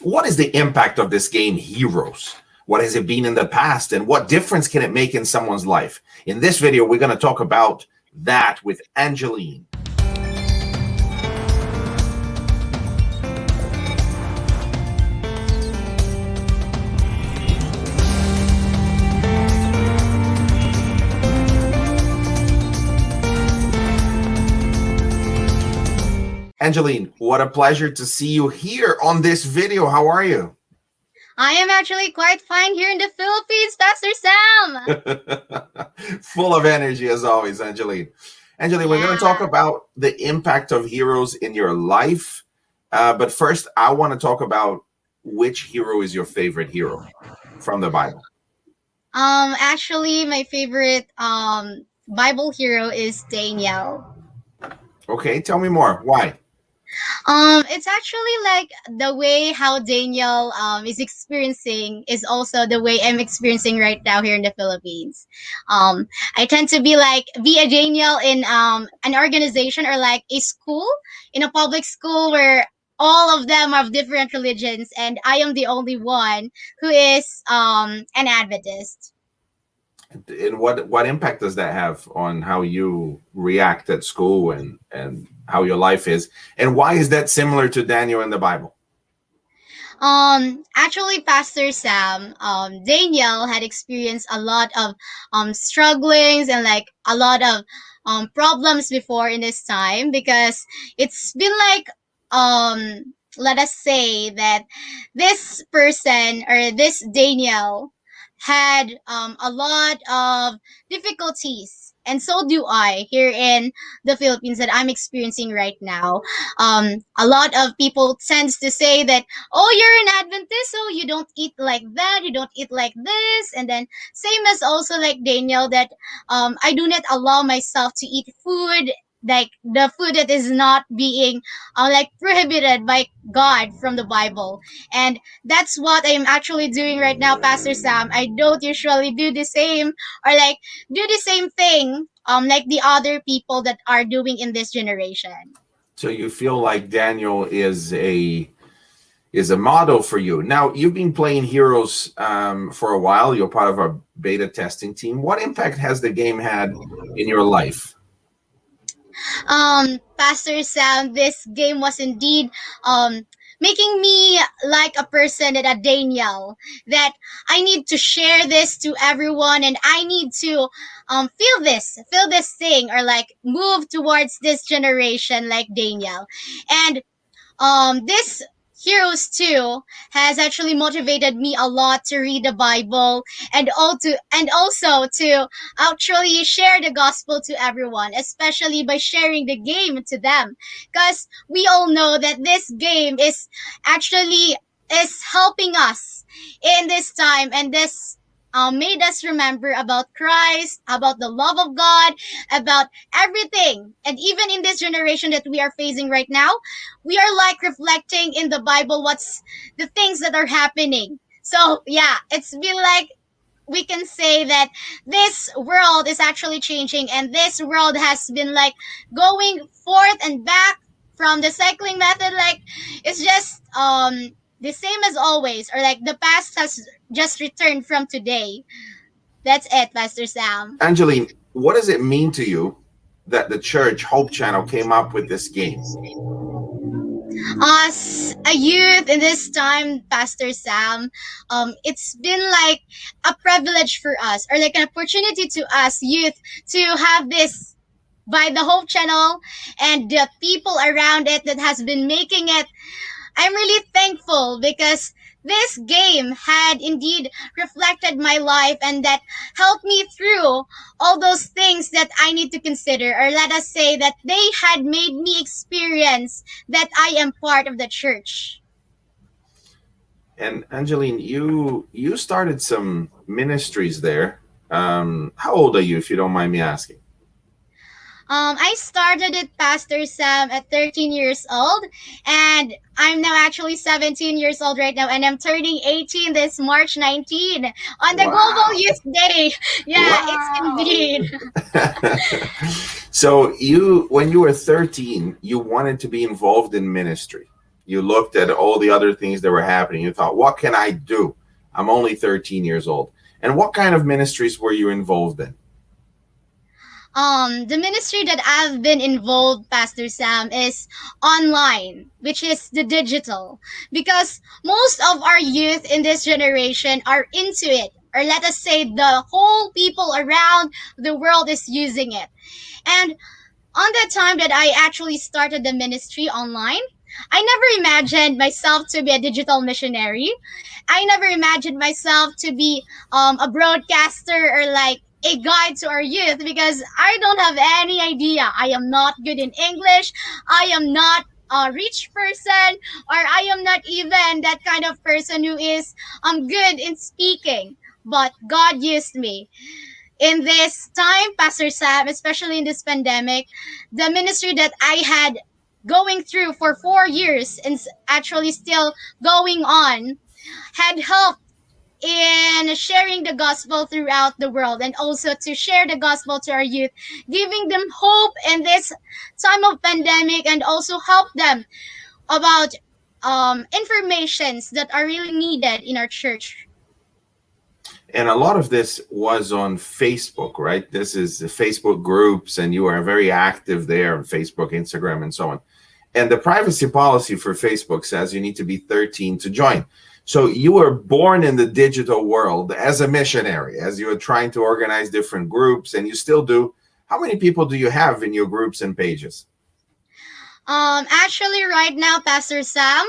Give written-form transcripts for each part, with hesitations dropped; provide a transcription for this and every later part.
What is the impact of this game, Heroes? What has it been in the past, and what difference can it make in someone's life? In this video, we're going to talk about that with Angeilyn. Angeilyn, what a pleasure to see you here on this video. How are you? I am actually quite fine here in the Philippines, Pastor Sam. Full of energy as always, Angeilyn. Angeilyn, we're going to talk about the impact of heroes in your life. But first, I want to talk about which hero is your favorite hero from the Bible. Actually, my favorite Bible hero is Daniel. Okay, tell me more. Why? It's actually like the way how Daniel is experiencing is also the way I'm experiencing right now here in the Philippines. I tend to be a Daniel in an organization or like a school, in a public school where all of them are of different religions, and I am the only one who is an Adventist. And what impact does that have on how you react at school and how your life is? And why is that similar to Daniel in the Bible? Actually, Pastor Sam, Daniel had experienced a lot of strugglings and like a lot of problems before in this time, because it's been like let us say that this person or this Daniel had a lot of difficulties, and so do I here in the Philippines that I'm experiencing right now. A lot of people tends to say that, oh, you're an Adventist, so you don't eat like that, you don't eat like this, and then same as also like Daniel, that I do not allow myself to eat food, like the food that is not being like prohibited by God from the Bible. And that's what I'm actually doing right now, Pastor Sam. I don't usually do the same or like do the same thing like the other people that are doing in this generation. So you feel like Daniel is a model for you. Now, you've been playing Heroes for a while. You're part of our beta testing team. What impact has the game had in your life? Pastor Sam, this game was indeed making me like a person, that a Daniel, that I need to share this to everyone, and I need to feel this thing, or like move towards this generation like Daniel. And this Heroes 2 has actually motivated me a lot to read the Bible, and also to actually share the gospel to everyone, especially by sharing the game to them, because we all know that this game is helping us in this time, and this made us remember about Christ, about the love of God, about everything. And even in this generation that we are facing right now, we are like reflecting in the Bible what's the things that are happening. So yeah, it's been like, we can say that this world is actually changing, and this world has been like going forth and back from the cycling method. Like it's just the same as always, or like the past has just returned from today. That's it, Pastor Sam. Angeilyn, what does it mean to you that the church Hope Channel came up with this game? As a youth in this time, Pastor Sam, it's been like a privilege for us, or like an opportunity to us youth to have this by the Hope Channel and the people around it that has been making it. I'm really thankful, because this game had indeed reflected my life, and that helped me through all those things that I need to consider, or let us say that they had made me experience that I am part of the church. And Angeilyn, you started some ministries there. How old are you, if you don't mind me asking? I started it, Pastor Sam, at 13 years old, and I'm now actually 17 years old right now, and I'm turning 18 this March 19 on the Global Youth Day. Yeah, It's indeed. So when you were 13, you wanted to be involved in ministry. You looked at all the other things that were happening. You thought, what can I do? I'm only 13 years old. And what kind of ministries were you involved in? The ministry that I've been involved, Pastor Sam, is online, which is the digital, because most of our youth in this generation are into it, or let us say the whole people around the world is using it. And on the time that I actually started the ministry online, I never imagined myself to be a digital missionary. I never imagined myself to be a broadcaster or like a guide to our youth, because I don't have any idea. I am not good in English. I am not a rich person, or I am not even that kind of person who is good in speaking. But God used me in this time, Pastor Sam, especially in this pandemic. The ministry that I had going through for 4 years and actually still going on had helped in sharing the gospel throughout the world, and also to share the gospel to our youth, giving them hope in this time of pandemic, and also help them about informations that are really needed in our church. And a lot of this was on Facebook, right? This is the Facebook groups, and you are very active there on Facebook, Instagram, and so on. And the privacy policy for Facebook says you need to be 13 to join. So you were born in the digital world as a missionary, as you were trying to organize different groups, and you still do. How many people do you have in your groups and pages? Actually, right now, Pastor Sam,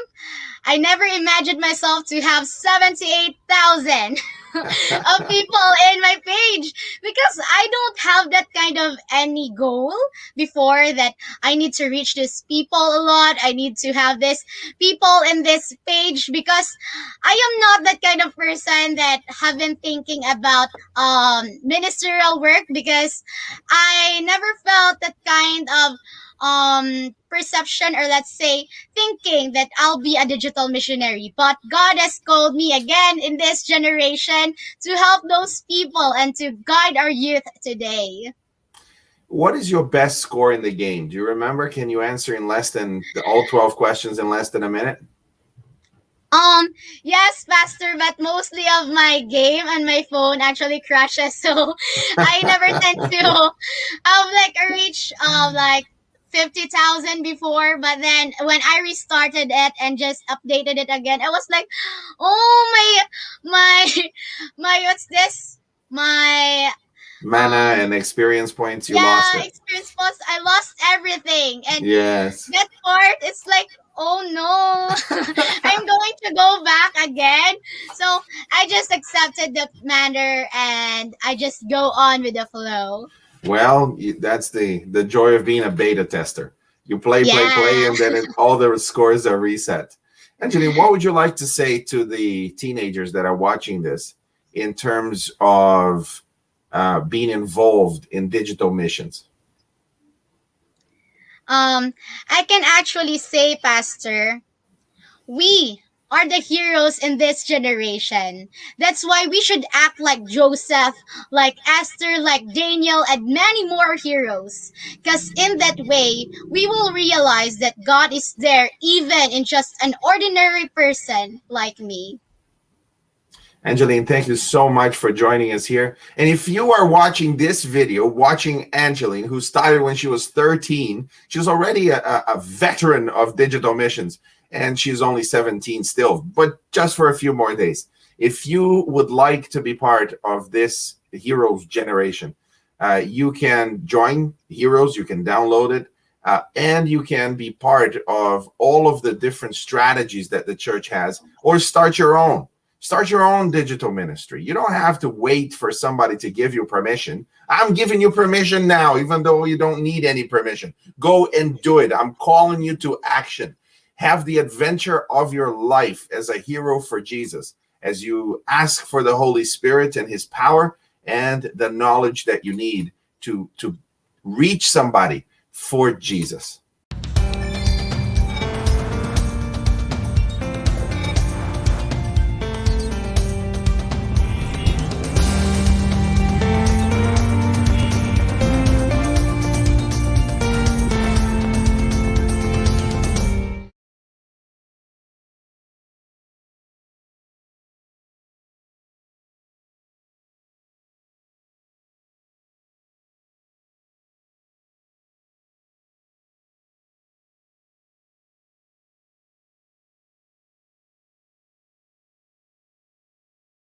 I never imagined myself to have 78,000 of people in my page, because I don't have that kind of any goal before, that I need to reach these people a lot. I need to have this people in this page, because I am not that kind of person that have been thinking about ministerial work, because I never felt that kind of perception, or let's say thinking that I'll be a digital missionary. But God has called me again in this generation to help those people and to guide our youth today. What is your best score in the game? Do you remember? Can you answer in less than all 12 questions in less than a minute? Yes, Pastor, but mostly of my game and my phone actually crashes, so I never tend to have like a reach of like 50,000 before. But then when I restarted it and just updated it again, I was like, oh my what's this? My Mana and experience points, you yeah, lost it. experience plus I lost everything. And Yes. that part, it's like, oh no, I'm going to go back again. So I just accepted the matter and I just go on with the flow. Well, that's the joy of being a beta tester. You play, Yeah. and then all the scores are reset. Angeilyn, what would you like to say to the teenagers that are watching this in terms of being involved in digital missions? I can actually say, Pastor, we are the heroes in this generation. That's why we should act like Joseph, like Esther, like Daniel, and many more heroes. Because in that way, we will realize that God is there even in just an ordinary person like me. Angeilyn, thank you so much for joining us here. And if you are watching this video, watching Angeilyn, who started when she was 13, she was already a veteran of digital missions, and she's only 17 still, but just for a few more days. If you would like to be part of this Heroes generation, you can join Heroes, you can download it, and you can be part of all of the different strategies that the church has, or start your own. Start your own digital ministry. You don't have to wait for somebody to give you permission. I'm giving you permission now, even though you don't need any permission. Go and do it. I'm calling you to action. Have the adventure of your life as a hero for Jesus, as you ask for the Holy Spirit and his power and the knowledge that you need to reach somebody for Jesus.